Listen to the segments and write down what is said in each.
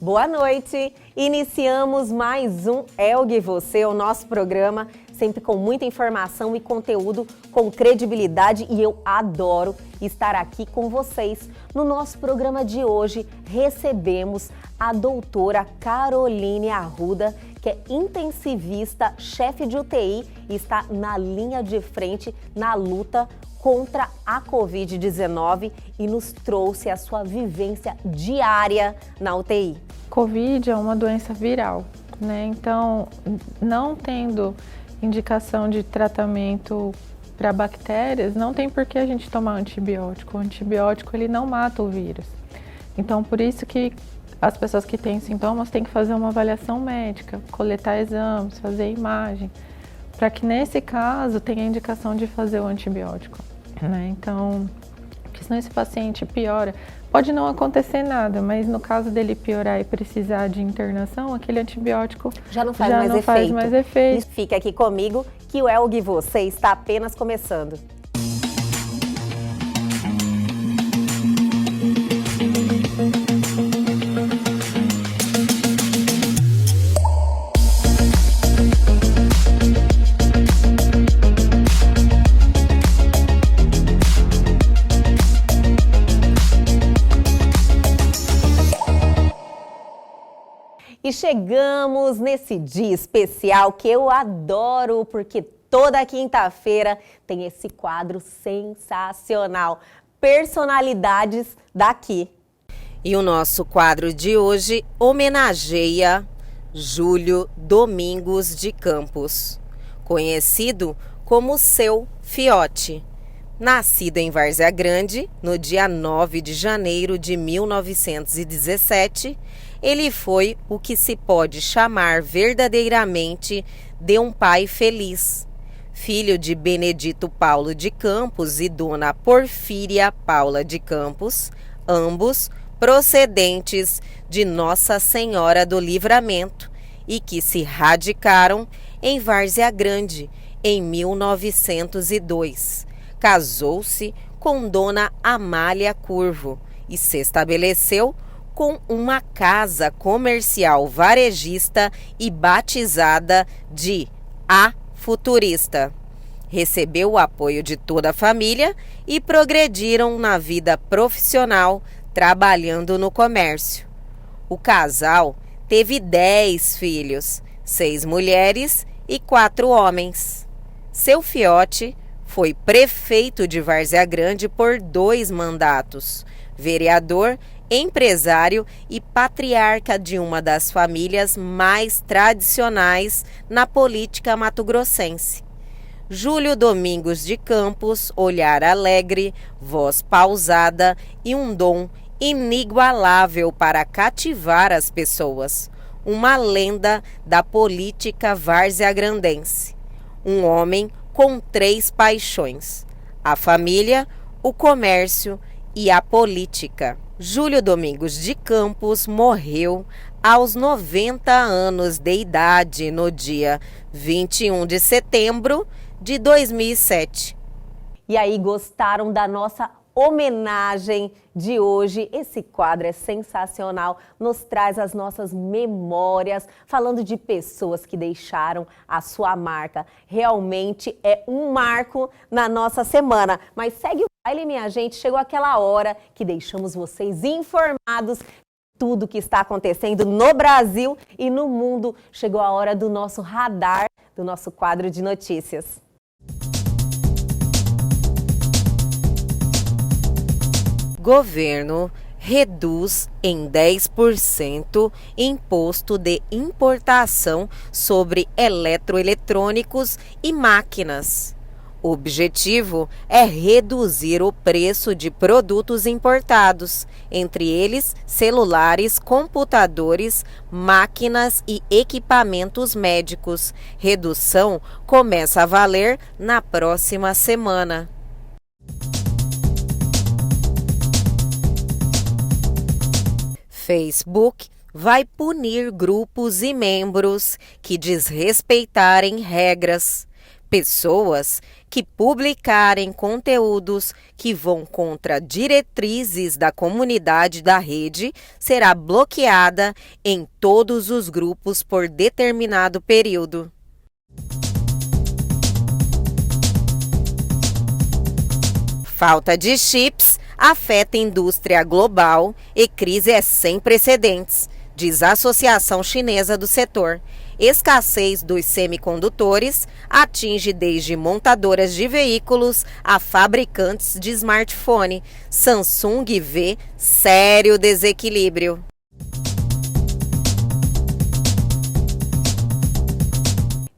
Boa noite! Iniciamos mais um Elgue Você, o nosso programa, sempre com muita informação e conteúdo com credibilidade, e eu adoro estar aqui com vocês. No nosso programa de hoje, recebemos a doutora Caroline Arruda, que é intensivista, chefe de UTI e está na linha de frente na luta contra a Covid-19 e nos trouxe a sua vivência diária na UTI. Covid é uma doença viral, né? Então, não tendo indicação de tratamento para bactérias, não tem por que a gente tomar antibiótico. O antibiótico, ele não mata o vírus. Então, por isso que as pessoas que têm sintomas têm que fazer uma avaliação médica, coletar exames, fazer imagem, para que nesse caso tenha a indicação de fazer o antibiótico, né? Então, porque senão esse paciente piora. Pode não acontecer nada, mas no caso dele piorar e precisar de internação, aquele antibiótico já não faz mais efeito. Fica aqui comigo que o Elgue Você está apenas começando. E chegamos nesse dia especial que eu adoro, porque toda quinta-feira tem esse quadro sensacional, Personalidades daqui. E o nosso quadro de hoje homenageia Júlio Domingos de Campos, conhecido como Seu Fiote. Nascido em Várzea Grande, no dia 9 de janeiro de 1917, ele foi o que se pode chamar verdadeiramente de um pai feliz. Filho de Benedito Paulo de Campos e Dona Porfíria Paula de Campos, ambos procedentes de Nossa Senhora do Livramento e que se radicaram em Várzea Grande em 1902. Casou-se com Dona Amália Curvo e se estabeleceu com uma casa comercial varejista e batizada de A Futurista. Recebeu o apoio de toda a família e progrediram na vida profissional, trabalhando no comércio. O casal teve 10 filhos, 6 mulheres e 4 homens. Seu Fiote foi prefeito de Várzea Grande por 2 mandatos, vereador, empresário e patriarca de uma das famílias mais tradicionais na política mato-grossense. Júlio Domingos de Campos, olhar alegre, voz pausada e um dom inigualável para cativar as pessoas. Uma lenda da política várzea-grandense. Um homem com 3 paixões: a família, o comércio e a política. Júlio Domingos de Campos morreu aos 90 anos de idade no dia 21 de setembro de 2007. E aí, gostaram da nossa homenagem de hoje? Esse quadro é sensacional, nos traz as nossas memórias, falando de pessoas que deixaram a sua marca. Realmente é um marco na nossa semana. Mas segue o baile, minha gente, chegou aquela hora que deixamos vocês informados de tudo que está acontecendo no Brasil e no mundo. Chegou a hora do nosso radar, do nosso quadro de notícias. Governo reduz em 10% imposto de importação sobre eletroeletrônicos e máquinas. O objetivo é reduzir o preço de produtos importados, entre eles celulares, computadores, máquinas e equipamentos médicos. Redução começa a valer na próxima semana. Facebook vai punir grupos e membros que desrespeitarem regras. Pessoas que publicarem conteúdos que vão contra diretrizes da comunidade da rede será bloqueada em todos os grupos por determinado período. Falta de chips afeta a indústria global e crise é sem precedentes, diz a Associação Chinesa do Setor. Escassez dos semicondutores atinge desde montadoras de veículos a fabricantes de smartphone. Samsung vê sério desequilíbrio.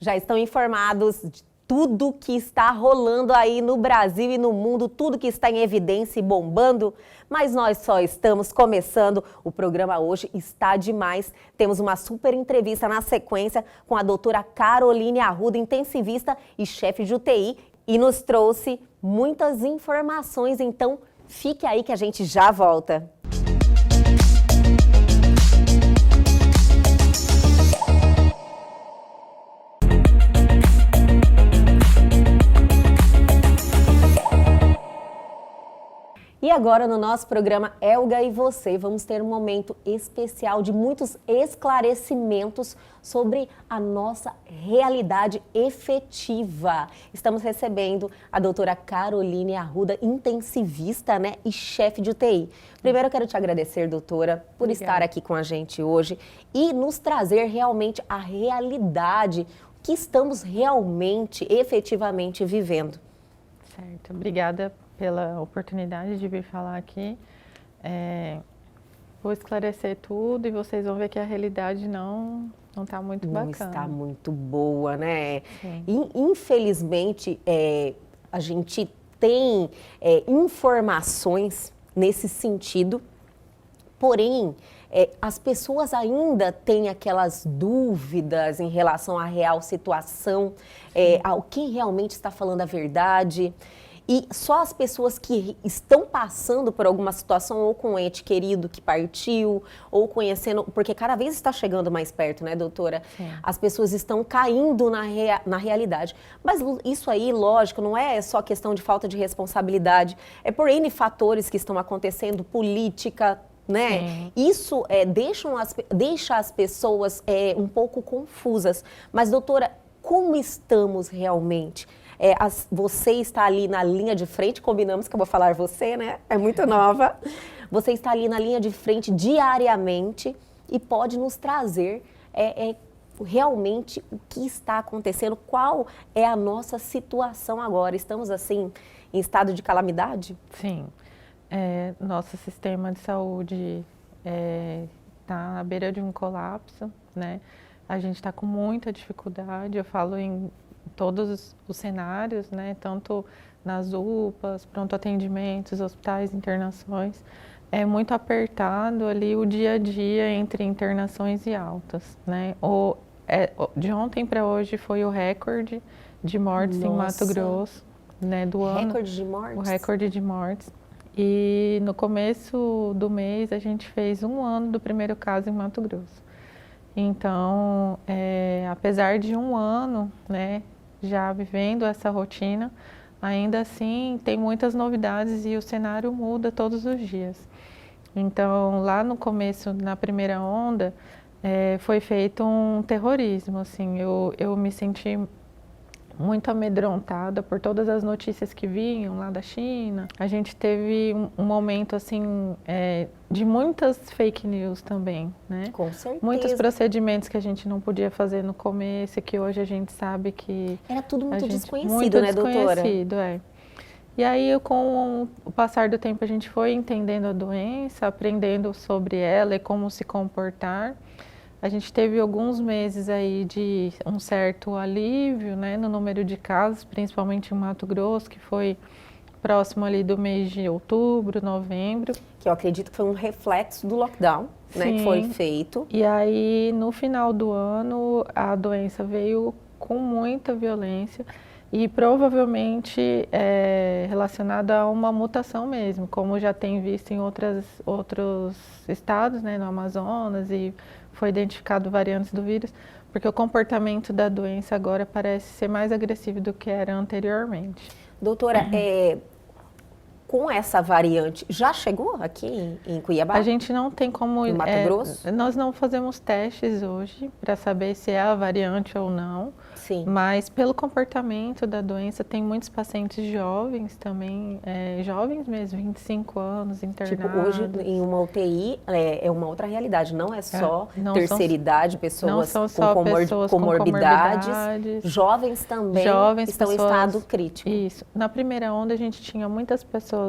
Já estão informados de tudo que está rolando aí no Brasil e no mundo, tudo que está em evidência e bombando, mas nós só estamos começando. O programa hoje está demais. Temos uma super entrevista na sequência com a doutora Caroline Arruda, intensivista e chefe de UTI, e nos trouxe muitas informações, então fique aí que a gente já volta. E agora no nosso programa Elga e Você, vamos ter um momento especial de muitos esclarecimentos sobre a nossa realidade efetiva. Estamos recebendo a doutora Caroline Arruda, intensivista, né, e chefe de UTI. Primeiro eu quero te agradecer, doutora, por estar aqui com a gente hoje e nos trazer realmente a realidade que estamos realmente, efetivamente vivendo. Certo, obrigada pela oportunidade de vir falar aqui. Vou esclarecer tudo e vocês vão ver que a realidade não está muito bacana. Não está muito boa, né? Sim. Infelizmente, a gente tem informações nesse sentido, porém, as pessoas ainda têm aquelas dúvidas em relação à real situação, ao quem realmente está falando a verdade. E só as pessoas que estão passando por alguma situação, ou com um ente querido que partiu, ou conhecendo, porque cada vez está chegando mais perto, né, doutora? Sim. As pessoas estão caindo na realidade. Mas isso aí, lógico, não é só questão de falta de responsabilidade, é por N fatores que estão acontecendo, política, né? Sim. Isso deixa as pessoas um pouco confusas. Mas, doutora, como estamos realmente? Você está ali na linha de frente, combinamos que eu vou falar você, né? É muito nova. Você está ali na linha de frente diariamente e pode nos trazer realmente o que está acontecendo, qual é a nossa situação agora. Estamos, assim, em estado de calamidade? Sim. Nosso sistema de saúde está à beira de um colapso, né? A gente está com muita dificuldade, eu falo em todos os cenários, né? Tanto nas UPAs, pronto atendimentos, hospitais, internações. É muito apertado ali o dia a dia entre internações e altas, né? De ontem para hoje foi o recorde de mortes em Mato Grosso, né, do ano. Recorde de mortes? O recorde de mortes. E no começo do mês a gente fez 1 ano do primeiro caso em Mato Grosso. Então, apesar de 1 ano, né, já vivendo essa rotina, ainda assim tem muitas novidades e o cenário muda todos os dias. Então, lá no começo, na primeira onda, foi feito um terrorismo, assim, eu me senti muito amedrontada por todas as notícias que vinham lá da China. A gente teve um momento, assim, de muitas fake news também, né? Com certeza. Muitos procedimentos que a gente não podia fazer no começo, que hoje a gente sabe que... Era tudo muito desconhecido, né, doutora? Muito desconhecido, E aí, com o passar do tempo, a gente foi entendendo a doença, aprendendo sobre ela e como se comportar. A gente teve alguns meses aí de um certo alívio, né, no número de casos, principalmente em Mato Grosso, que foi próximo ali do mês de outubro, novembro. Que eu acredito que foi um reflexo do lockdown, né, que foi feito. E aí, no final do ano, a doença veio com muita violência e provavelmente relacionada a uma mutação mesmo, como já tem visto em outros estados, né, no Amazonas, e foi identificado variantes do vírus, Porque o comportamento da doença agora parece ser mais agressivo do que era anteriormente. Doutora, com essa variante, já chegou aqui em Cuiabá? A gente não tem como... No Mato Grosso? Nós não fazemos testes hoje para saber se é a variante ou não. Sim. Mas pelo comportamento da doença, tem muitos pacientes jovens também, jovens mesmo, 25 anos, internados. Tipo, hoje em uma UTI é uma outra realidade, não é só não terceira idade, não pessoas são com só pessoas com comorbidades, jovens também estão em estado crítico. Isso. Na primeira onda a gente tinha muitas pessoas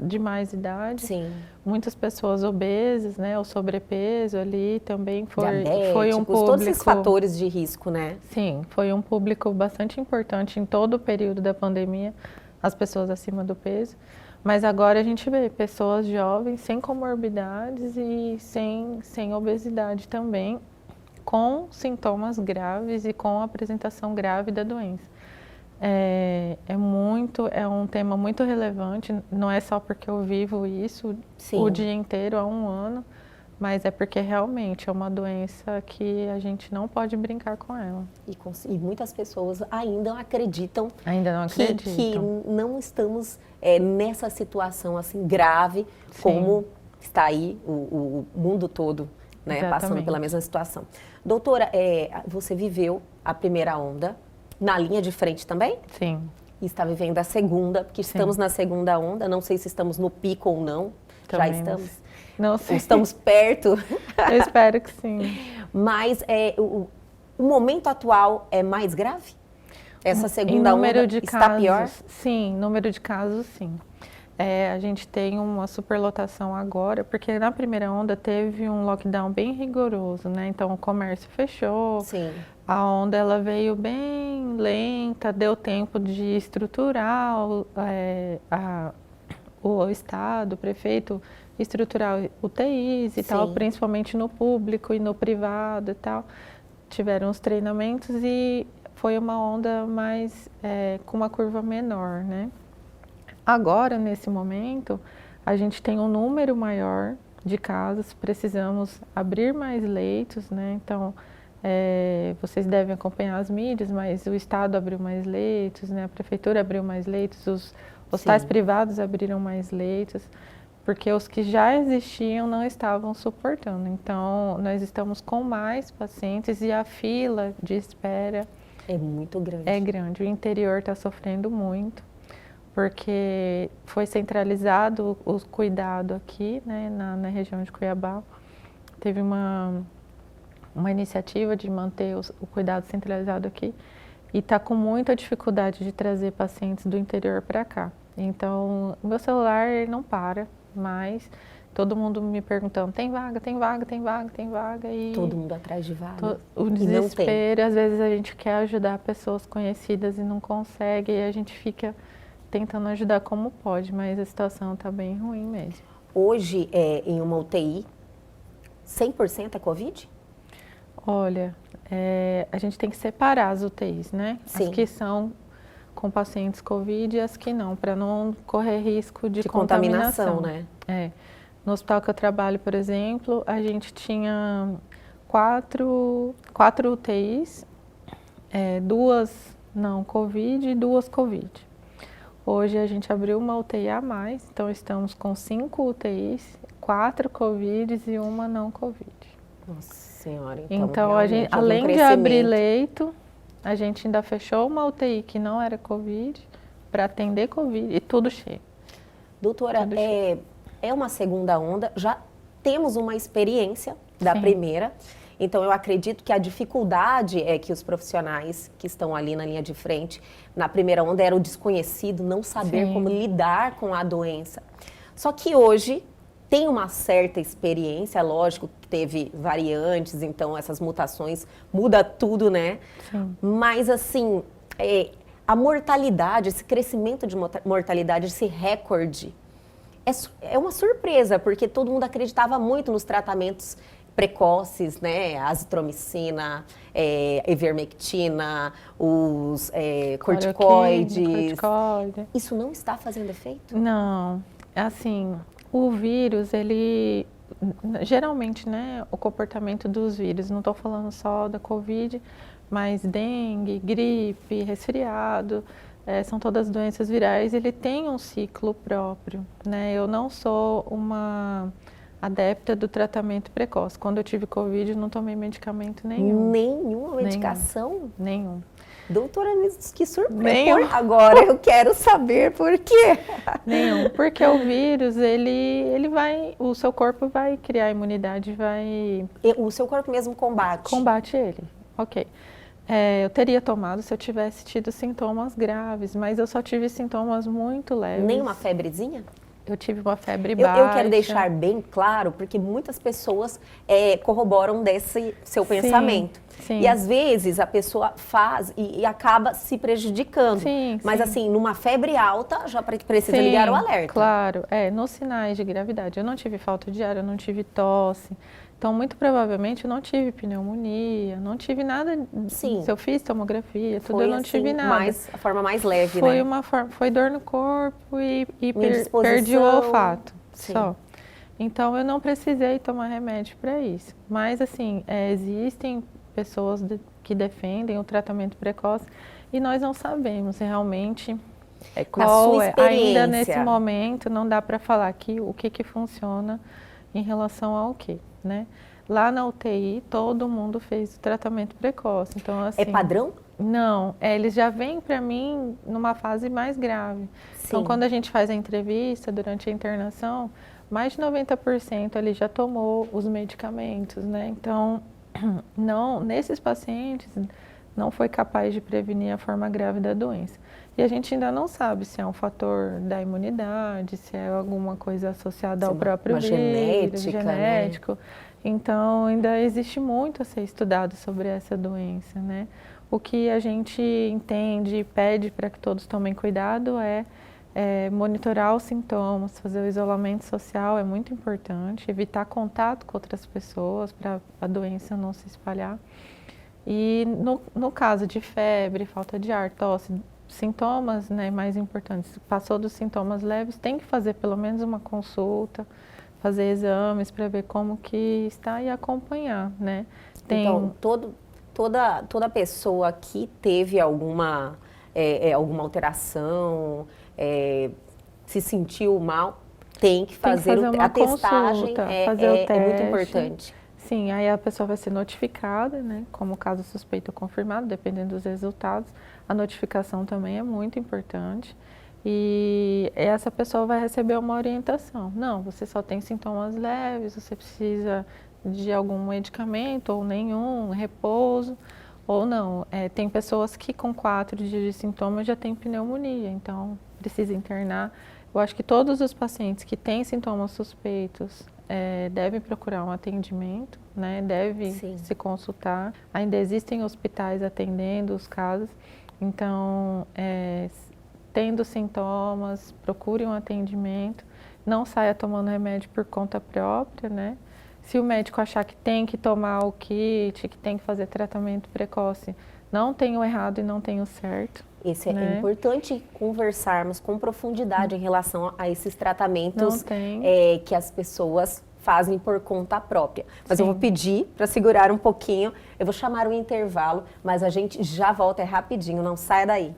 de mais idade, Sim. muitas pessoas obesas, né, o sobrepeso ali também foi um Diabéticos, público... todos esses fatores de risco, né? Sim, foi um público bastante importante em todo o período da pandemia, as pessoas acima do peso. Mas agora a gente vê pessoas jovens sem comorbidades e sem obesidade também, com sintomas graves e com apresentação grave da doença. É um tema muito relevante, não é só porque eu vivo isso Sim. o dia inteiro, há um ano, mas é porque realmente é uma doença que a gente não pode brincar com ela. E muitas pessoas ainda acreditam, que não estamos nessa situação assim grave, Sim. como está aí o mundo todo, né, passando pela mesma situação. Doutora, você viveu a primeira onda na linha de frente também? Sim. E está vivendo a segunda, porque Sim. estamos na segunda onda, não sei se estamos no pico ou não. Também já estamos? Não sei. Estamos perto? Eu espero que sim. Mas o momento atual é mais grave? Essa segunda onda está pior? Sim, número de casos, sim. A gente tem uma superlotação agora, porque na primeira onda teve um lockdown bem rigoroso, né? Então o comércio fechou. Sim. A onda ela veio bem lenta, deu tempo de estruturar o Estado, o prefeito, estruturar UTIs e Sim. tal, principalmente no público e no privado e tal. Tiveram os treinamentos e foi uma onda mais com uma curva menor, né? Agora, nesse momento, a gente tem um número maior de casos, precisamos abrir mais leitos, né? Então, vocês devem acompanhar as mídias, mas o Estado abriu mais leitos, né? A Prefeitura abriu mais leitos, os hospitais privados abriram mais leitos, porque os que já existiam não estavam suportando. Então, nós estamos com mais pacientes e a fila de espera é muito grande. É grande. O interior está sofrendo muito, porque foi centralizado o cuidado aqui, né, na região de Cuiabá. Teve uma iniciativa de manter o cuidado centralizado aqui e está com muita dificuldade de trazer pacientes do interior para cá. Então, o meu celular não para mais, todo mundo me perguntando, tem vaga, tem vaga, tem vaga, tem vaga. E todo mundo atrás de vaga. O desespero, às vezes a gente quer ajudar pessoas conhecidas e não consegue, e a gente fica tentando ajudar como pode, mas a situação está bem ruim mesmo. Hoje, em uma UTI, 100% é Covid? Olha, a gente tem que separar as UTIs, né? Sim. As que são com pacientes Covid e as que não, para não correr risco de contaminação, né? No hospital que eu trabalho, por exemplo, a gente tinha quatro UTIs, 2 não Covid e 2 Covid. Hoje a gente abriu uma UTI a mais, então estamos com 5 UTIs, 4 Covids e 1 não Covid. Nossa Senhora, então a gente, além de abrir leito, a gente ainda fechou uma UTI que não era Covid, para atender Covid, e tudo cheio. Doutora, é uma segunda onda, já temos uma experiência da primeira, então eu acredito que a dificuldade é que os profissionais que estão ali na linha de frente, na primeira onda era o desconhecido, não saber como lidar com a doença. Só que hoje tem uma certa experiência, lógico que teve variantes, então essas mutações muda tudo, né? Sim. Mas assim, a mortalidade, esse crescimento de mortalidade, esse recorde, é uma surpresa, porque todo mundo acreditava muito nos tratamentos precoces, né? Azitromicina, ivermectina, os corticoides. Isso não está fazendo efeito? Não, assim, o vírus, ele geralmente, né, o comportamento dos vírus, não estou falando só da Covid, mas dengue, gripe, resfriado, são todas doenças virais, ele tem um ciclo próprio, né? Eu não sou uma adepta do tratamento precoce. Quando eu tive Covid, eu não tomei medicamento nenhum. Nenhuma medicação? Nenhum. Doutora, que surpresa! Agora eu quero saber por quê. Nenhum, porque o vírus, ele vai, o seu corpo vai criar imunidade, vai... O seu corpo mesmo combate? Combate ele, ok. Eu teria tomado se eu tivesse tido sintomas graves, mas eu só tive sintomas muito leves. Nem uma febrezinha? Eu tive uma febre baixa. Eu quero deixar bem claro, porque muitas pessoas corroboram desse seu pensamento. Sim. E às vezes a pessoa faz e acaba se prejudicando. Sim, mas sim. assim, numa febre alta, já precisa ligar o alerta. Claro, nos sinais de gravidade. Eu não tive falta de ar, eu não tive tosse. Então, muito provavelmente, eu não tive pneumonia, não tive nada. Sim. Se eu fiz tomografia, tudo, foi, eu não tive nada. A forma mais leve, foi né? Foi dor no corpo e o perdi olfato, Sim. só. Então, eu não precisei tomar remédio para isso. Mas, assim, existem pessoas que defendem o tratamento precoce e nós não sabemos realmente qual ainda nesse momento, não dá para falar aqui o que funciona em relação ao quê, né? Lá na UTI, todo mundo fez o tratamento precoce. Então, assim, é padrão? Não, eles já vêm para mim numa fase mais grave. Sim. Então, quando a gente faz a entrevista durante a internação, mais de 90% ali já tomou os medicamentos, né? Então, não, nesses pacientes, não foi capaz de prevenir a forma grave da doença. E a gente ainda não sabe se é um fator da imunidade, se é alguma coisa associada ao próprio vírus, genético. Né? Então, ainda existe muito a ser estudado sobre essa doença, né? O que a gente entende e pede para que todos tomem cuidado é monitorar os sintomas, fazer o isolamento social é muito importante, evitar contato com outras pessoas para a doença não se espalhar. E no caso de febre, falta de ar, tosse, sintomas, né, mais importantes, passou dos sintomas leves, tem que fazer pelo menos uma consulta, fazer exames para ver como que está e acompanhar, né? Então, toda pessoa que teve alguma alteração, se sentiu mal, tem que fazer a testagem, fazer o teste. É muito importante. Sim, aí a pessoa vai ser notificada, né, como caso suspeito ou confirmado, dependendo dos resultados. A notificação também é muito importante e essa pessoa vai receber uma orientação. Não, você só tem sintomas leves, você precisa de algum medicamento ou nenhum, repouso, ou não. Tem pessoas que com 4 dias de sintomas já têm pneumonia, então precisa internar. Eu acho que todos os pacientes que têm sintomas suspeitos devem procurar um atendimento, né? Deve se consultar. Ainda existem hospitais atendendo os casos, então, tendo sintomas, procure um atendimento, não saia tomando remédio por conta própria, né? Se o médico achar que tem que tomar o kit, que tem que fazer tratamento precoce, não tem o errado e não tem o certo. Isso é importante conversarmos com profundidade em relação a esses tratamentos que as pessoas fazem por conta própria. Mas eu vou pedir para segurar um pouquinho, eu vou chamar o intervalo, mas a gente já volta, rapidinho, não saia daí.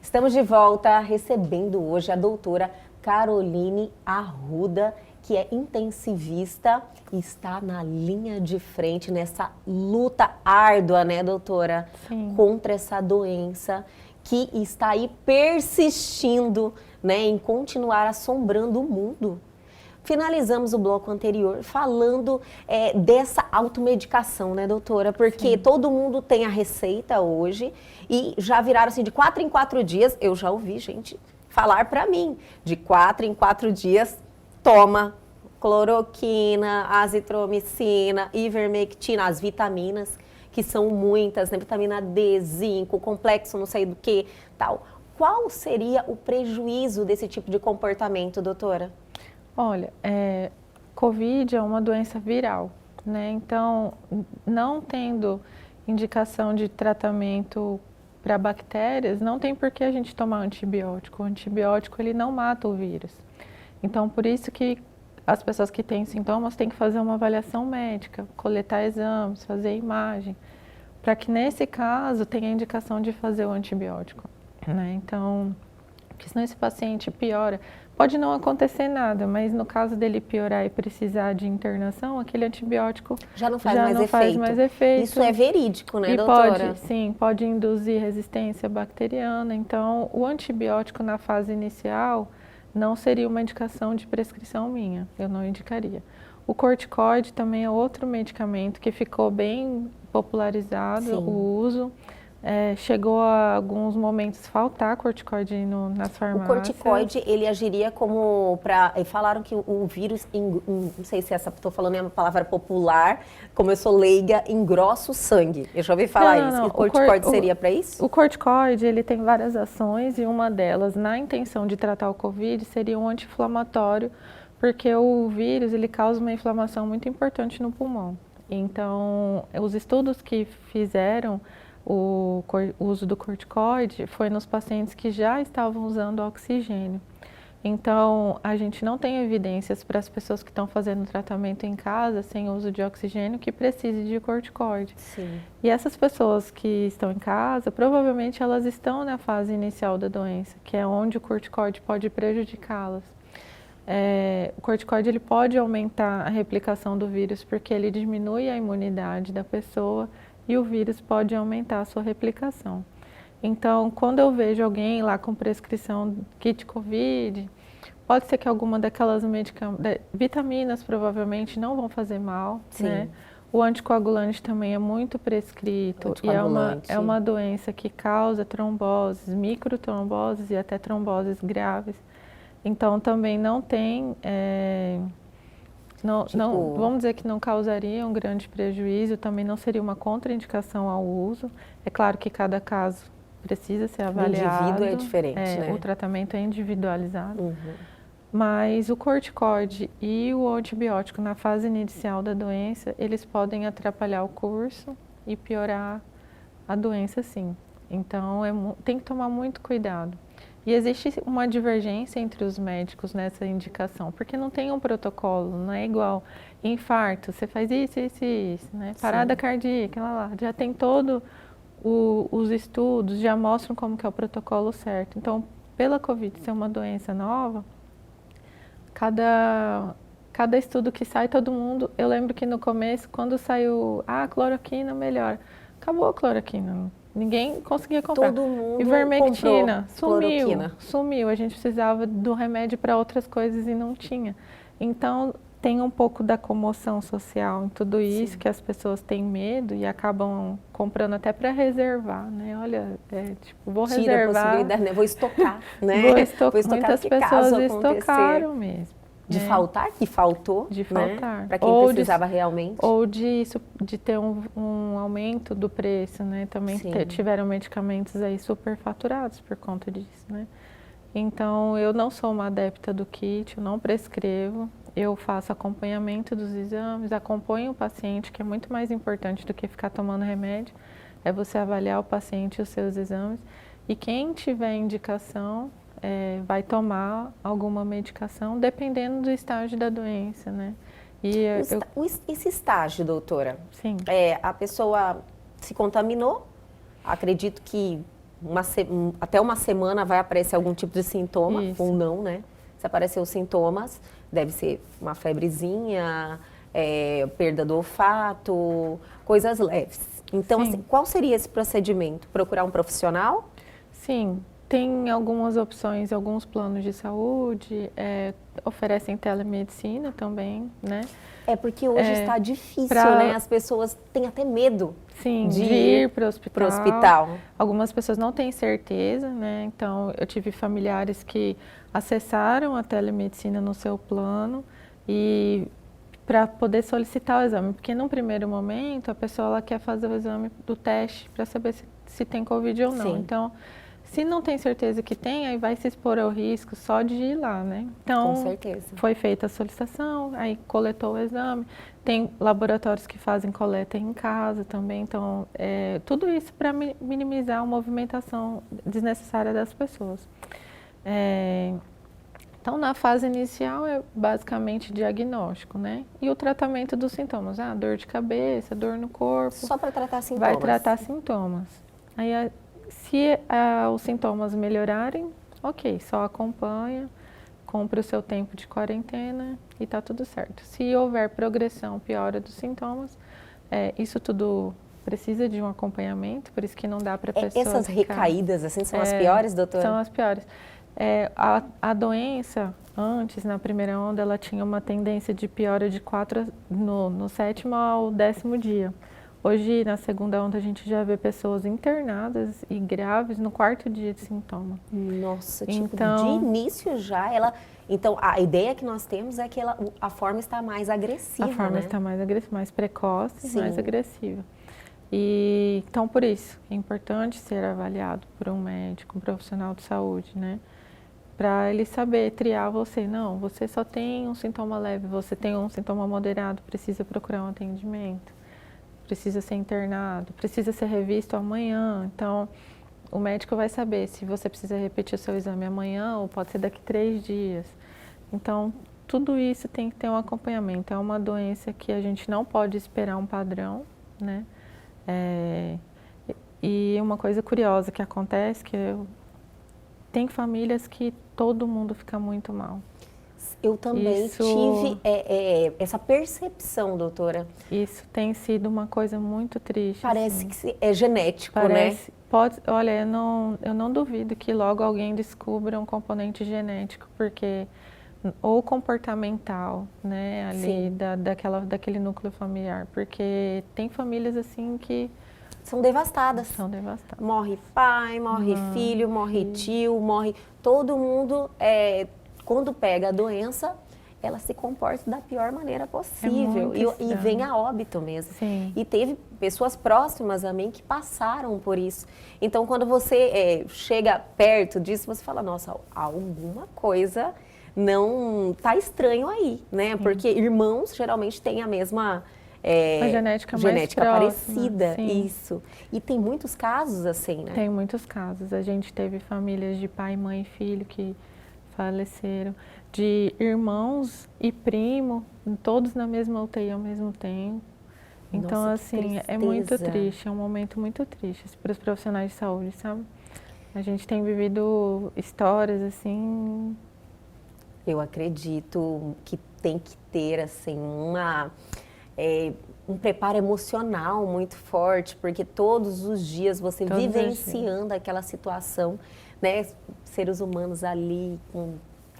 Estamos de volta recebendo hoje a doutora Caroline Arruda, que é intensivista e está na linha de frente nessa luta árdua, né, doutora? Sim. Contra essa doença que está aí persistindo, né, em continuar assombrando o mundo. Finalizamos o bloco anterior falando dessa automedicação, né, doutora? Porque todo mundo tem a receita hoje e já viraram assim de 4 em 4 dias. Eu já ouvi gente falar para mim, de 4 em 4 dias, toma cloroquina, azitromicina, ivermectina, as vitaminas, que são muitas, né? Vitamina D, zinco, complexo não sei do que, tal. Qual seria o prejuízo desse tipo de comportamento, doutora? Olha, Covid é uma doença viral, né? Então, não tendo indicação de tratamento para bactérias, não tem por que a gente tomar antibiótico. O antibiótico, ele não mata o vírus. Então, por isso que as pessoas que têm sintomas têm que fazer uma avaliação médica, coletar exames, fazer imagem, para que nesse caso tenha indicação de fazer o antibiótico, né? Então, porque senão esse paciente piora. Pode não acontecer nada, mas no caso dele piorar e precisar de internação, aquele antibiótico Já não faz, mais efeito. Isso é verídico, né, e doutora? pode induzir resistência bacteriana. Então, o antibiótico na fase inicial não seria uma indicação de prescrição minha, eu não indicaria. O corticoide também é outro medicamento que ficou bem popularizado, Sim. o uso. Chegou a alguns momentos faltar corticoide nas farmácias. O corticoide, ele agiria como para... Falaram que o vírus, não sei se estou falando uma palavra popular, como eu sou leiga, engrossa o sangue. Eu já ouvi falar isso. O corticoide seria para isso? O corticoide, ele tem várias ações e uma delas, na intenção de tratar o Covid, seria um anti-inflamatório, porque o vírus, ele causa uma inflamação muito importante no pulmão. Então, os estudos que fizeram o uso do corticoide foi nos pacientes que já estavam usando oxigênio. Então, a gente não tem evidências para as pessoas que estão fazendo tratamento em casa sem uso de oxigênio que precise de corticoide. Sim. E essas pessoas que estão em casa, provavelmente elas estão na fase inicial da doença, que é onde o corticoide pode prejudicá-las. O corticoide ele pode aumentar a replicação do vírus porque ele diminui a imunidade da pessoa e o vírus pode aumentar a sua replicação. Então, quando eu vejo alguém lá com prescrição kit COVID, pode ser que alguma daquelas vitaminas provavelmente não vão fazer mal, né? O anticoagulante também é muito prescrito e é uma doença que causa tromboses, microtromboses e até tromboses graves. Então, também não tem... vamos dizer que não causaria um grande prejuízo, também não seria uma contraindicação ao uso. É claro que cada caso precisa ser avaliado. O indivíduo é diferente, né? O tratamento é individualizado. Uhum. Mas o corticoide e o antibiótico na fase inicial da doença, eles podem atrapalhar o curso e piorar a doença, sim. Então, tem que tomar muito cuidado. E existe uma divergência entre os médicos nessa indicação, porque não tem um protocolo, não é igual infarto, você faz isso, isso e isso, né? Parada cardíaca, lá, já tem todo os estudos, já mostram como que é o protocolo certo. Então, pela Covid ser uma doença nova, cada estudo que sai, todo mundo... Eu lembro que no começo, quando saiu, cloroquina melhor, acabou a cloroquina. Ninguém conseguia comprar. Todo mundo Ivermectina cloroquina. Sumiu. A gente precisava do remédio para outras coisas e não tinha. Então, tem um pouco da comoção social em tudo isso, sim, que as pessoas têm medo e acabam comprando até para reservar, né? Olha, vou reservar. A possibilidade, né? Vou estocar, né? Vou estocar. Muitas pessoas estocaram mesmo. De faltar, que faltou, de faltar, né? Para quem precisava realmente. Ou de ter um aumento do preço, né? Também tiveram medicamentos aí superfaturados por conta disso, né? Então, eu não sou uma adepta do kit, eu não prescrevo, eu faço acompanhamento dos exames, acompanho o paciente, que é muito mais importante do que ficar tomando remédio, é você avaliar o paciente e os seus exames, e quem tiver indicação... vai tomar alguma medicação, dependendo do estágio da doença, né? Esse estágio, doutora? Sim. A pessoa se contaminou, acredito que até uma semana vai aparecer algum tipo de sintoma, ou não, né? Se aparecer os sintomas, deve ser uma febrezinha, perda do olfato, coisas leves. Então, assim, qual seria esse procedimento? Procurar um profissional? Sim. Tem algumas opções, alguns planos de saúde, oferecem telemedicina também, né? Porque hoje está difícil, né? As pessoas têm até medo de ir para o hospital. Algumas pessoas não têm certeza, né? Então, eu tive familiares que acessaram a telemedicina no seu plano e para poder solicitar o exame, porque num primeiro momento a pessoa ela quer fazer o exame do teste para saber se tem Covid ou não. Sim. Então, Se não tem certeza que tem, aí vai se expor ao risco só de ir lá, né? Então, Com certeza. foi feita a solicitação, aí coletou o exame. Tem laboratórios que fazem coleta em casa também, então, tudo isso para minimizar a movimentação desnecessária das pessoas. Então, na fase inicial é basicamente diagnóstico, né? E o tratamento dos sintomas, dor de cabeça, dor no corpo. Só para tratar sintomas. Vai tratar sintomas. Aí, se os sintomas melhorarem, ok, só acompanha, cumpre o seu tempo de quarentena e tá tudo certo. Se houver progressão, piora dos sintomas, isso tudo precisa de um acompanhamento, por isso que não dá para a pessoa Essas ficar... recaídas, assim, são as piores, doutora? São as piores. A doença, antes, na primeira onda, ela tinha uma tendência de piora de 4 no 7º ao 10º dia. Hoje, na segunda onda, a gente já vê pessoas internadas e graves no 4º dia de sintoma. Nossa, tipo, Então, de início já ela... Então, a ideia que nós temos é que a forma está mais agressiva, a forma né? está mais agressiva, mais precoce, Sim. mais agressiva. E, então, por isso, é importante ser avaliado por um médico, um profissional de saúde, né? Para ele saber triar você. Não, você só tem um sintoma leve, você tem um sintoma moderado, precisa procurar um atendimento, precisa ser internado, precisa ser revisto amanhã. Então, o médico vai saber se você precisa repetir o seu exame amanhã ou pode ser daqui 3 dias. Então, tudo isso tem que ter um acompanhamento. É uma doença que a gente não pode esperar um padrão, né? E uma coisa curiosa que acontece, tem famílias que todo mundo fica muito mal. Eu também tive essa percepção, doutora. Isso tem sido uma coisa muito triste. Parece assim. que é genético, né? Olha, eu não duvido que logo alguém descubra um componente genético, porque ou comportamental, né, ali daquele núcleo familiar, porque tem famílias assim que são devastadas. São devastadas. Morre pai, morre filho, morre tio, morre... Todo mundo, quando pega a doença, ela se comporta da pior maneira possível. E vem a óbito mesmo. Sim. E teve pessoas próximas a mim que passaram por isso. Então, quando você chega perto disso, você fala, nossa, alguma coisa não tá estranho aí, né? Sim. Porque irmãos geralmente têm a mesma... a genética mais parecida, sim. Isso. E tem muitos casos assim, né? Tem muitos casos. A gente teve famílias de pai, mãe e filho que faleceram, de irmãos e primo, todos na mesma UTI ao mesmo tempo. Então, Nossa, assim, é muito triste, é um momento muito triste para os profissionais de saúde, sabe? A gente tem vivido histórias, assim... Eu acredito que tem que ter, assim, um preparo emocional muito forte, porque todos os dias você vivenciando aquela situação, né? Seres humanos ali com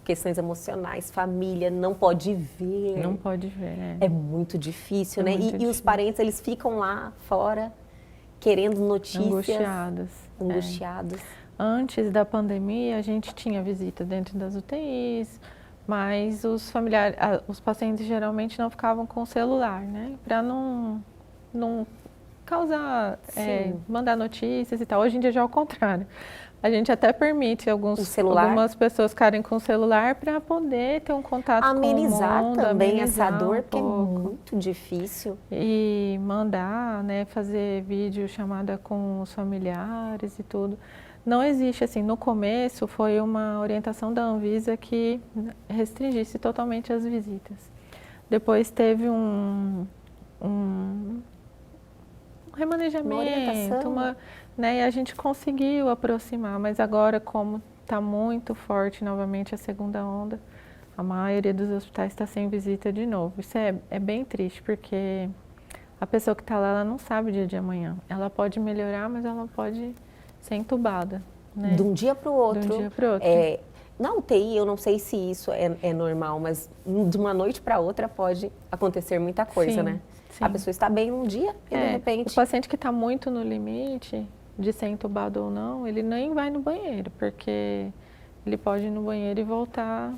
questões emocionais, família, não pode ver. Não pode ver, É muito difícil, né? E os parentes, eles ficam lá fora querendo notícias. Angustiados. Antes da pandemia, a gente tinha visita dentro das UTIs, mas os familiares, os pacientes geralmente não ficavam com o celular, né? Para não causar, mandar notícias e tal. Hoje em dia já é o contrário. A gente até permite algumas pessoas ficarem com o celular para poder ter um contato com o mundo. Amenizar também essa dor, porque é muito difícil. E mandar, né, fazer vídeo chamada com os familiares e tudo. Não existe, assim, no começo foi uma orientação da Anvisa que restringisse totalmente as visitas. Depois teve um remanejamento, né, e a gente conseguiu aproximar, mas agora como está muito forte novamente a segunda onda, a maioria dos hospitais está sem visita de novo. Isso é bem triste, porque a pessoa que está lá, ela não sabe o dia de amanhã. Ela pode melhorar, mas ela pode ser entubada, né? De um dia para o outro. De um dia para o outro. Na UTI, eu não sei se isso é normal, mas de uma noite para outra pode acontecer muita coisa, né? Sim. A pessoa está bem um dia e de repente... O paciente que está muito no limite de ser entubado ou não, ele nem vai no banheiro, porque ele pode ir no banheiro e voltar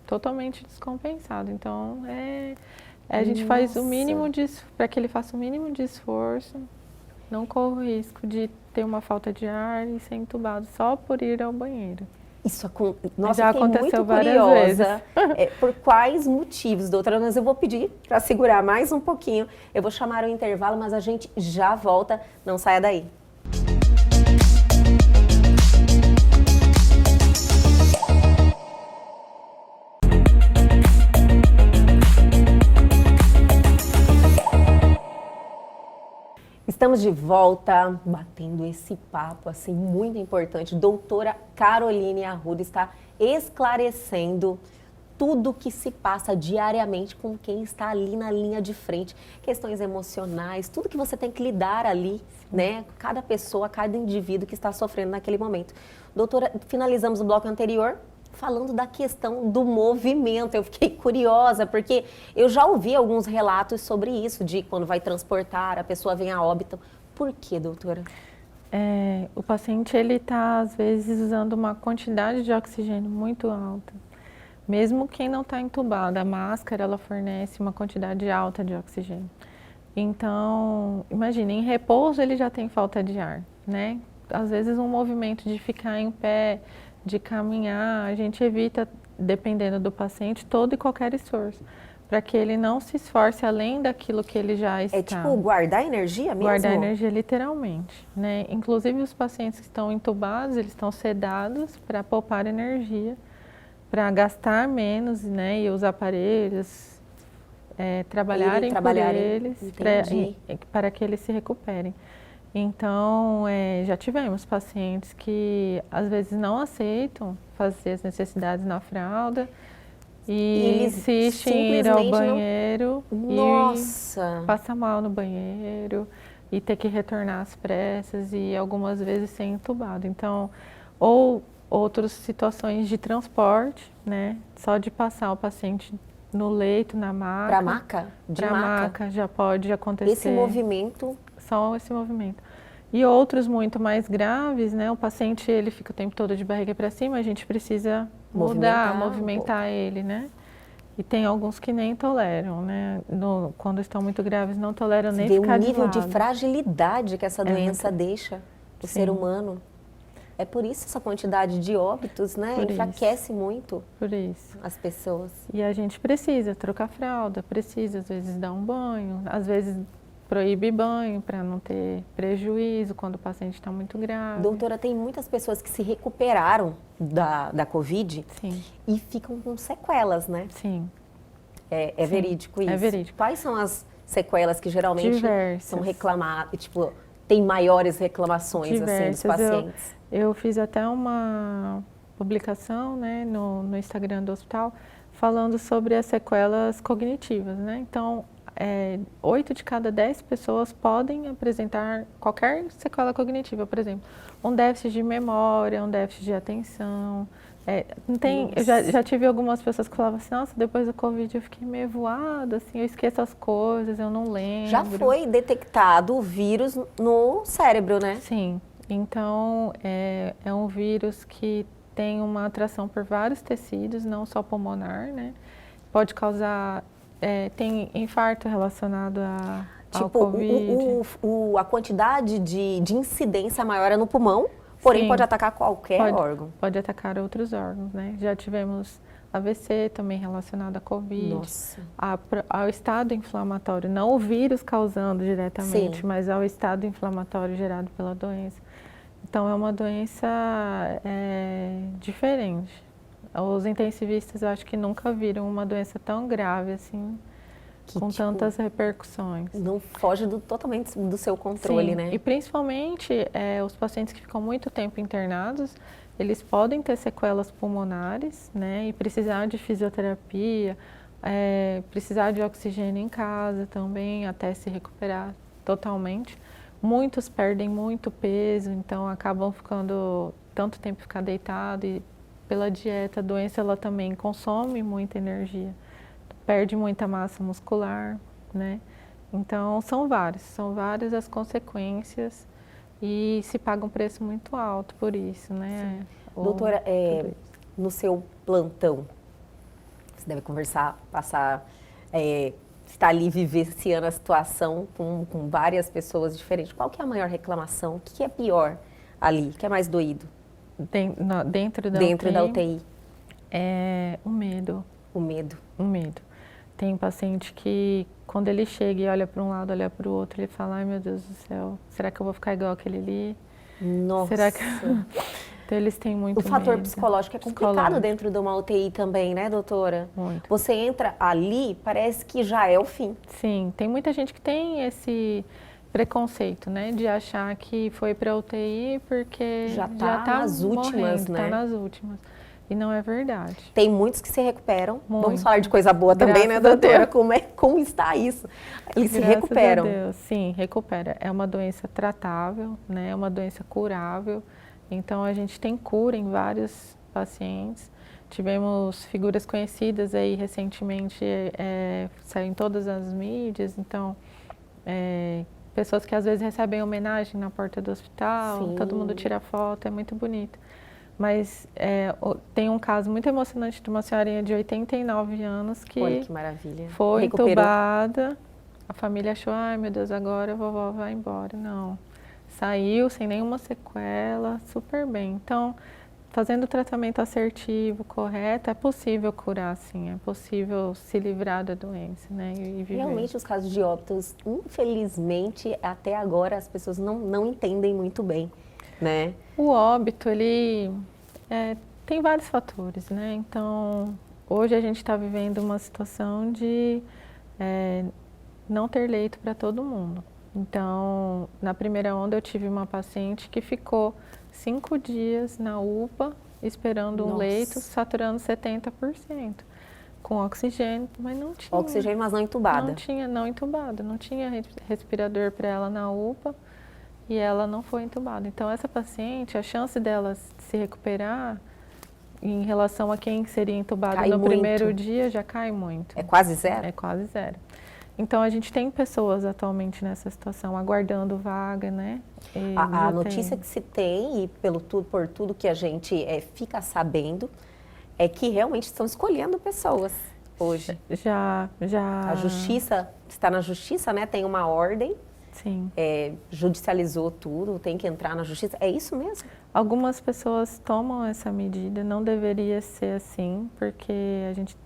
totalmente descompensado. Então, a gente faz o mínimo para que ele faça o mínimo de esforço não corro risco de ter uma falta de ar e ser entubado só por ir ao banheiro. Nossa, Já eu fiquei aconteceu muito várias curiosa. Por quais motivos, doutora? Mas eu vou pedir para segurar mais um pouquinho. Eu vou chamar o intervalo, mas a gente já volta. Não saia daí. Estamos de volta, batendo esse papo assim muito importante. Doutora Caroline Arruda está esclarecendo tudo que se passa diariamente com quem está ali na linha de frente, questões emocionais, tudo que você tem que lidar ali, né? Cada pessoa, cada indivíduo que está sofrendo naquele momento. Doutora, finalizamos o bloco anterior falando da questão do movimento. Eu fiquei curiosa, porque eu já ouvi alguns relatos sobre isso, de quando vai transportar, a pessoa vem a óbito. Por quê, doutora? O paciente, ele está, às vezes, usando uma quantidade de oxigênio muito alta. Mesmo quem não está entubado, a máscara, ela fornece uma quantidade alta de oxigênio. Então, imagine, em repouso ele já tem falta de ar, né? Às vezes um movimento de ficar em pé, de caminhar, a gente evita, dependendo do paciente, todo e qualquer esforço, para que ele não se esforce além daquilo que ele já está. É tipo guardar energia mesmo? Guardar energia literalmente, né? Inclusive os pacientes que estão entubados, eles estão sedados para poupar energia, para gastar menos, né? E os aparelhos trabalharem por eles, para que eles se recuperem. Então, já tivemos pacientes que às vezes não aceitam fazer as necessidades na fralda e insistem em ir ao banheiro e passar mal no banheiro e ter que retornar às pressas e algumas vezes ser entubado. Então, ou outras situações de transporte, né? Só de passar o paciente no leito, na maca. Para maca? Para maca já pode acontecer. Esse movimento? Só esse movimento. E outros muito mais graves, né? O paciente, ele fica o tempo todo de barriga para cima, a gente precisa movimentar ele, né? E tem alguns que nem toleram, né? Quando estão muito graves, não toleram nem ficar de lado. Vê o nível de fragilidade que essa doença deixa o ser humano. É por isso essa quantidade de óbitos, né? Enfraquece muito as pessoas. E a gente precisa trocar fralda, precisa às vezes dar um banho, às vezes proíbe banho para não ter prejuízo quando o paciente está muito grave. Doutora, tem muitas pessoas que se recuperaram da Covid e ficam com sequelas, né? Sim. É verídico isso? É verídico. Quais são as sequelas que geralmente são reclamadas, tipo, tem maiores reclamações assim, dos pacientes? Eu fiz até uma publicação, né, no Instagram do hospital falando sobre as sequelas cognitivas, né? Então, 8 de cada 10 pessoas podem apresentar qualquer sequela cognitiva, por exemplo, um déficit de memória, um déficit de atenção. Eu já tive algumas pessoas que falavam assim, nossa, depois do Covid eu fiquei meio voada, assim, eu esqueço as coisas, eu não lembro. Já foi detectado o vírus no cérebro, né? Sim, então é um vírus que tem uma atração por vários tecidos, não só pulmonar, né? Pode causar... tem infarto relacionado ao Covid. A quantidade de incidência maior é no pulmão, porém pode atacar qualquer órgão. Pode atacar outros órgãos, né? Já tivemos AVC também relacionado à Covid. Nossa. Ao estado inflamatório, não o vírus causando diretamente, mas ao estado inflamatório gerado pela doença. Então é uma doença diferente. Os intensivistas, eu acho que nunca viram uma doença tão grave assim, com tantas repercussões. Não foge totalmente do seu controle, né? E principalmente os pacientes que ficam muito tempo internados, eles podem ter sequelas pulmonares, né? E precisar de fisioterapia, precisar de oxigênio em casa também, até se recuperar totalmente. Muitos perdem muito peso, então acabam ficando tanto tempo ficar deitado e pela dieta, a doença ela também consome muita energia, perde muita massa muscular, né? Então são várias as consequências e se paga um preço muito alto por isso, né? Doutora, no seu plantão, você deve passar está ali vivenciando a situação com várias pessoas diferentes, qual que é a maior reclamação? O que é pior ali? O que é mais doído? Dentro da UTI? UTI? É o medo. O medo. O medo. Tem paciente que, quando ele chega e olha para um lado, olha para o outro, ele fala, ai meu Deus do céu, será que eu vou ficar igual aquele ali? Nossa! Será que... Então eles têm muito medo. O fator psicológico é complicado Psicológico. dentro de uma UTI também, né, doutora? Muito. Você entra ali, parece que já é o fim. Sim, tem muita gente que tem esse preconceito, né, de achar que foi para UTI porque Já tá nas últimas, né? Tá nas últimas. E não é verdade. Tem muitos que se recuperam. Muito. Vamos falar de coisa boa também, né, Graças a doutora? Deus. Como está isso? Eles se Graças recuperam. a Deus. Sim, recupera. É uma doença tratável, né? É uma doença curável. Então a gente tem cura em vários pacientes. Tivemos figuras conhecidas aí recentemente, saiu em todas as mídias. Então, pessoas que às vezes recebem homenagem na porta do hospital, Sim. todo mundo tira foto, é muito bonito. Mas tem um caso muito emocionante de uma senhorinha de 89 anos que, Olha que maravilha. foi Recuperou. entubada. A família achou, ai meu Deus, agora a vovó vai embora. Não, saiu sem nenhuma sequela, super bem. Então, fazendo o tratamento assertivo, correto, é possível curar, sim. É possível se livrar da doença, né, e viver. Realmente, os casos de óbitos, infelizmente, até agora as pessoas não entendem muito bem, né? O óbito, ele tem vários fatores, né? Então, hoje a gente está vivendo uma situação de não ter leito para todo mundo. Então, na primeira onda eu tive uma paciente que ficou 5 dias na UPA esperando um Nossa. leito, saturando 70%, com oxigênio, mas não tinha. Oxigênio, mas não entubada. Não entubada, não tinha respirador para ela na UPA. E ela não foi entubada. Então, essa paciente, a chance dela se recuperar em relação a quem seria entubada Cai no muito. primeiro dia já cai muito. É quase zero? É quase zero. Então, a gente tem pessoas atualmente nessa situação, aguardando vaga, né? A notícia que se tem, e por tudo que a gente fica sabendo, é que realmente estão escolhendo pessoas hoje. Já. A justiça, está na justiça, né? Tem uma ordem. Sim. Judicializou tudo, tem que entrar na justiça. É isso mesmo? Algumas pessoas tomam essa medida, não deveria ser assim, porque a gente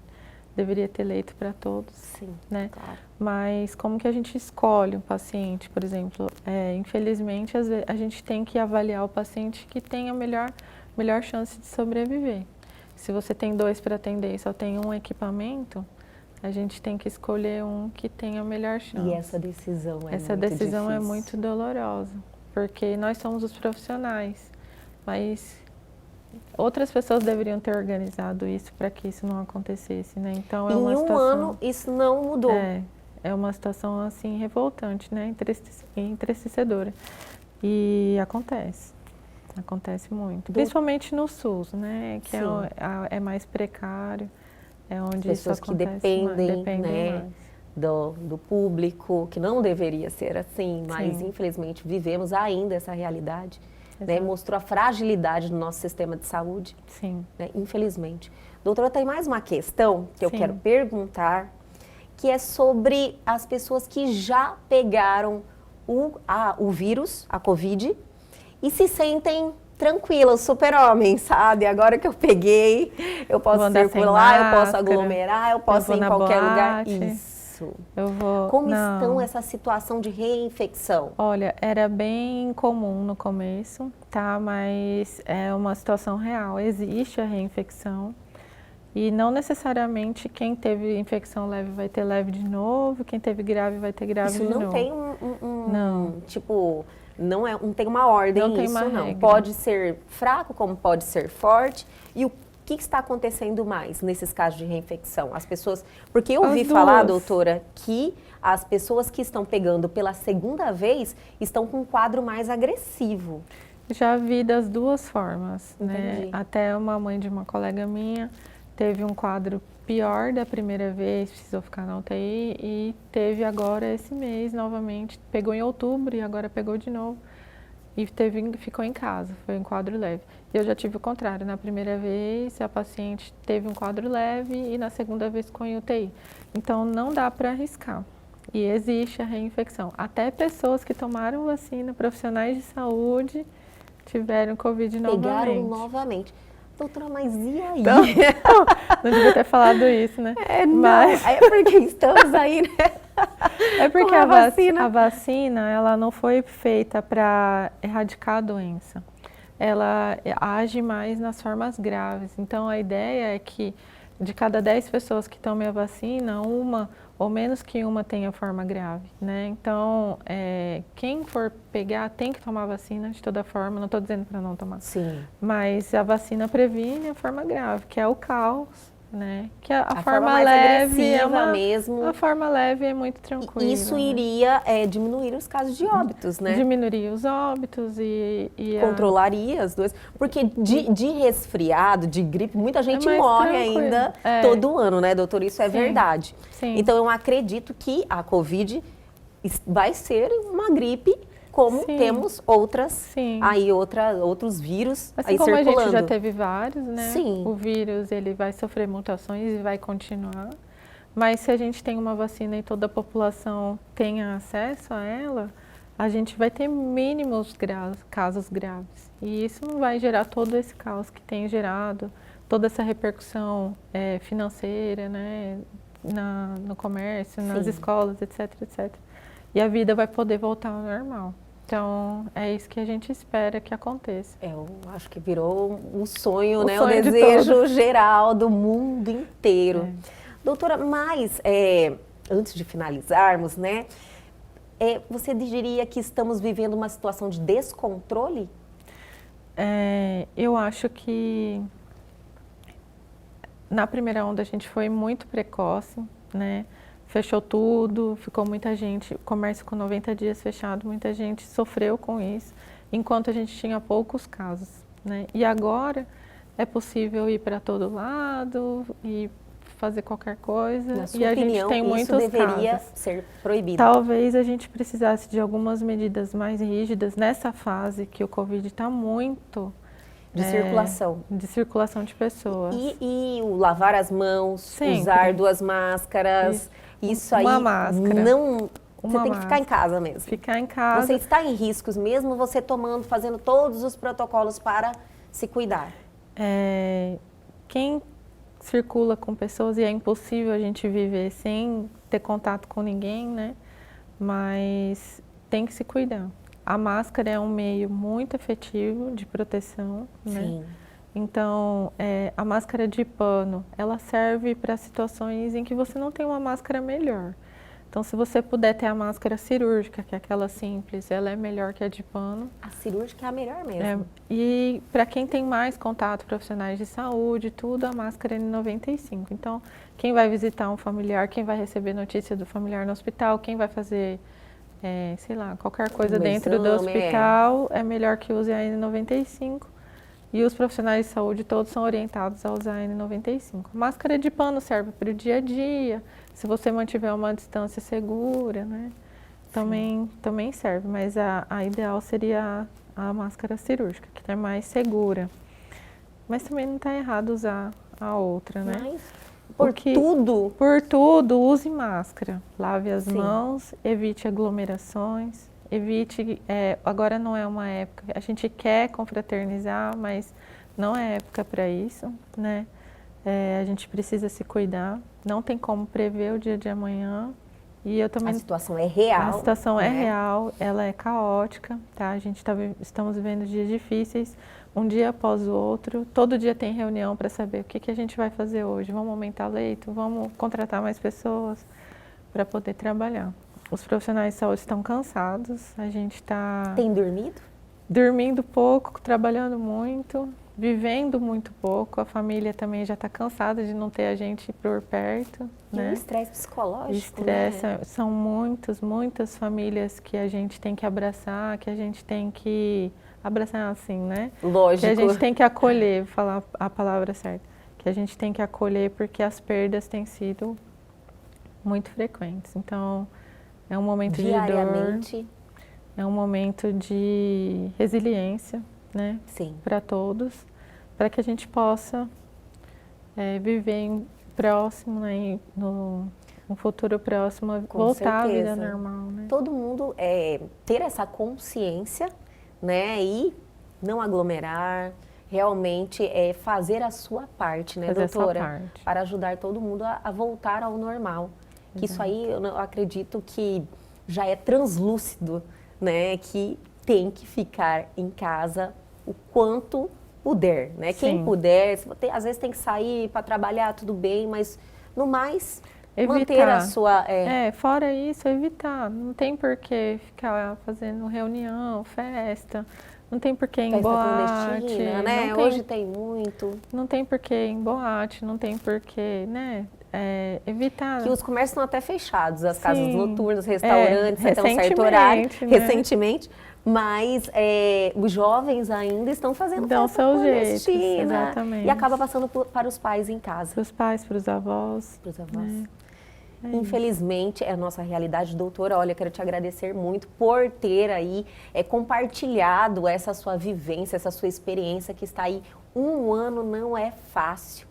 deveria ter leito para todos. Sim, né? claro. Mas como que a gente escolhe um paciente, por exemplo? Infelizmente, às vezes, a gente tem que avaliar o paciente que tem a melhor chance de sobreviver. Se você tem 2 para atender e só tem um equipamento, a gente tem que escolher um que tenha a melhor chance. E essa decisão é Essa muito decisão é difícil. muito dolorosa, porque nós somos os profissionais, mas outras pessoas deveriam ter organizado isso para que isso não acontecesse, né? Então é uma Em um situação, ano isso não mudou. É uma situação assim revoltante, né? Entristecedora. E acontece muito, principalmente no SUS, né? Que é mais precário. É onde pessoas isso que acontece dependem, né, mais. do público, que não deveria ser assim, mas Sim. infelizmente vivemos ainda essa realidade. Né, Exato. mostrou a fragilidade do nosso sistema de saúde, Sim. né, infelizmente. Doutora, tem mais uma questão que eu Sim. quero perguntar, que é sobre as pessoas que já pegaram o vírus, a Covid, e se sentem tranquilas, super-homens, sabe? Agora que eu peguei, eu posso circular, eu posso aglomerar, eu posso ir em qualquer lugar. Isso. Como estão essa situação de reinfecção? Olha, era bem comum no começo, tá? Mas é uma situação real. Existe a reinfecção. E não necessariamente quem teve infecção leve vai ter leve de novo, quem teve grave vai ter grave de novo. Isso não tem não. Tipo, não tem uma ordem não tem isso, uma não. regra. Pode ser fraco, como pode ser forte. E o que está acontecendo mais nesses casos de reinfecção? As pessoas... Porque eu ouvi falar, doutora, que as pessoas que estão pegando pela segunda vez estão com um quadro mais agressivo. Já vi das duas formas, Entendi. né? Até uma mãe de uma colega minha teve um quadro pior da primeira vez, precisou ficar na UTI e teve agora esse mês novamente, pegou em outubro e agora pegou de novo. e ficou em casa, foi um quadro leve. E eu já tive o contrário, na primeira vez a paciente teve um quadro leve e na segunda vez ficou em UTI. Então não dá para arriscar. E existe a reinfecção. Até pessoas que tomaram vacina, profissionais de saúde, tiveram Covid novamente. Pegaram novamente. Doutora, mas e aí? Então, não devia ter falado isso, né? Mas... é porque estamos aí, né? É porque com a vacina, ela não foi feita para erradicar a doença. Ela age mais nas formas graves. Então, a ideia é que de cada 10 pessoas que tomem a vacina, uma ou menos que uma tenha forma grave, né? Então, quem for pegar tem que tomar vacina de toda forma, não estou dizendo para não tomar. Sim. Mas a vacina previne a forma grave, que é o caos, né? Que a forma mais leve é agressiva mesmo. A forma leve é muito tranquila. Isso iria diminuir os casos de óbitos, né? Diminuiria os óbitos e controlaria as doenças. Porque de resfriado, de gripe, muita gente morre ainda todo ano, né, doutor? Isso é verdade. Sim. Então, eu acredito que a Covid vai ser uma gripe, como temos outros vírus assim aí como circulando. A gente já teve vários, né? Sim. O vírus, ele vai sofrer mutações e vai continuar. Mas se a gente tem uma vacina e toda a população tenha acesso a ela, a gente vai ter mínimos casos graves. E isso não vai gerar todo esse caos que tem gerado, toda essa repercussão financeira, né? No comércio, nas escolas, etc, etc. E a vida vai poder voltar ao normal. Então, é isso que a gente espera que aconteça. Eu acho que virou um sonho, né? Sonho o desejo geral do mundo inteiro. Doutora, mas antes de finalizarmos, né? Você diria que estamos vivendo uma situação de descontrole? Eu acho que na primeira onda a gente foi muito precoce, né? Fechou tudo, ficou muita gente, comércio com 90 dias fechado, muita gente sofreu com isso, enquanto a gente tinha poucos casos, né? E agora é possível ir para todo lado e fazer qualquer coisa. Na sua e a opinião, gente tem muitos isso deveria casos. ser proibido? Talvez a gente precisasse de algumas medidas mais rígidas nessa fase que o Covid está muito de circulação. De circulação de pessoas. E o lavar as mãos, Sempre. usar 2 máscaras, isso aí máscara. não... Você tem que ficar em casa mesmo. Ficar em casa. Você está em riscos mesmo, você fazendo todos os protocolos para se cuidar. Quem circula com pessoas, e é impossível a gente viver sem ter contato com ninguém, né? Mas tem que se cuidar. A máscara é um meio muito efetivo de proteção, né? Sim. Então, a máscara de pano, ela serve para situações em que você não tem uma máscara melhor. Então, se você puder ter a máscara cirúrgica, que é aquela simples, ela é melhor que a de pano. A cirúrgica é a melhor mesmo. E para quem tem mais contato, profissionais de saúde, tudo, a máscara é N95. Então, quem vai visitar um familiar, quem vai receber notícia do familiar no hospital, quem vai fazer, sei lá, qualquer coisa dentro do hospital, é melhor que use a N95. E os profissionais de saúde todos são orientados a usar a N95. Máscara de pano serve para o dia a dia, se você mantiver uma distância segura, né? Também serve, mas a ideal seria a máscara cirúrgica, que é mais segura. Mas também não está errado usar a outra, né? Mas por tudo, use máscara. Lave as mãos, evite aglomerações. Evite, agora não é uma época, a gente quer confraternizar, mas não é época para isso, né? A gente precisa se cuidar, não tem como prever o dia de amanhã. E eu também, a situação é real. A situação é real, ela é caótica, tá? Estamos vivendo dias difíceis, um dia após o outro, todo dia tem reunião para saber o que a gente vai fazer hoje. Vamos aumentar leito, vamos contratar mais pessoas para poder trabalhar. Os profissionais de saúde estão cansados, a gente está... Tem dormido? Dormindo pouco, trabalhando muito, vivendo muito pouco. A família também já está cansada de não ter a gente por perto. E né? um estresse psicológico, Estresse, né? São muitas famílias que a gente tem que abraçar, que a gente tem que... Abraçar assim, né? Lógico. Que a gente tem que acolher, falar a palavra certa. Que a gente tem que acolher porque as perdas têm sido muito frequentes. Então... É um momento diariamente. de dor. É um momento de resiliência, né? Sim. Para todos, para que a gente possa viver próximo, né? No futuro próximo, Com voltar certeza. à vida normal, né? Todo mundo ter essa consciência, né? E não aglomerar, realmente fazer a sua parte, né, Fazer a sua doutora? parte. Para ajudar todo mundo a voltar ao normal. Que isso aí, eu acredito que já é translúcido, né? Que tem que ficar em casa o quanto puder, né? Quem Sim. puder, às vezes tem que sair para trabalhar, tudo bem, mas no mais, Evitar. manter a sua... Fora isso, evitar. Não tem por que ficar fazendo reunião, festa. Não tem por que ir em festa boate. clandestina, né? Não tem, Hoje tem muito. não tem por que ir em boate, não tem por que, né? Evitar. Que os comércios estão até fechados, as casas Sim. noturnas, restaurantes, até um certo Recentemente, horário, né? recentemente. Mas os jovens ainda estão fazendo Dão festa seu jeito, clandestina. exatamente. E acaba passando para os pais em casa. Para os pais, para os avós. Para os avós. É Infelizmente, é a nossa realidade, doutora. Olha, quero te agradecer muito por ter aí compartilhado essa sua vivência, essa sua experiência que está aí. Um ano não é fácil,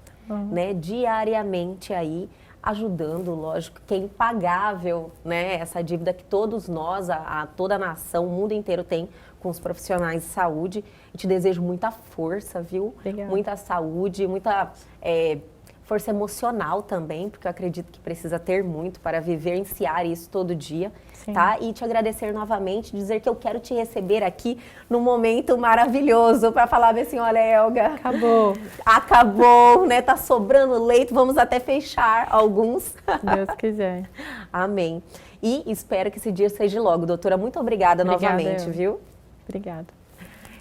né? Diariamente aí, ajudando, lógico, que é impagável, né? Essa dívida que todos nós, toda a nação, o mundo inteiro tem com os profissionais de saúde. E te desejo muita força, viu? Obrigada. Muita saúde, muita... força emocional também, porque eu acredito que precisa ter muito para vivenciar isso todo dia, Sim. tá? E te agradecer novamente, dizer que eu quero te receber aqui num momento maravilhoso para falar assim, olha, Elga, acabou, né? Tá sobrando leito, vamos até fechar alguns. Se Deus quiser. Amém. E espero que esse dia seja logo, doutora. Muito obrigada novamente, Elga. viu? Obrigada.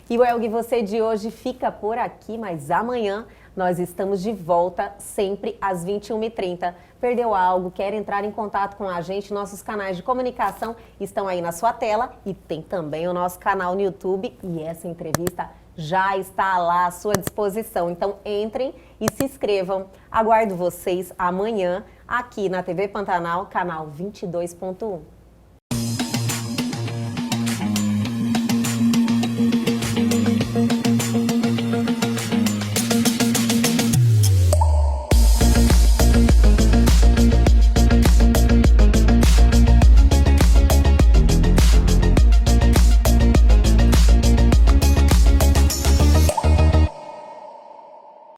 E o Elga, você de hoje fica por aqui, mas amanhã nós estamos de volta sempre às 21h30. Perdeu algo, quer entrar em contato com a gente? Nossos canais de comunicação estão aí na sua tela e tem também o nosso canal no YouTube e essa entrevista já está lá à sua disposição. Então entrem e se inscrevam. Aguardo vocês amanhã aqui na TV Pantanal, canal 22.1.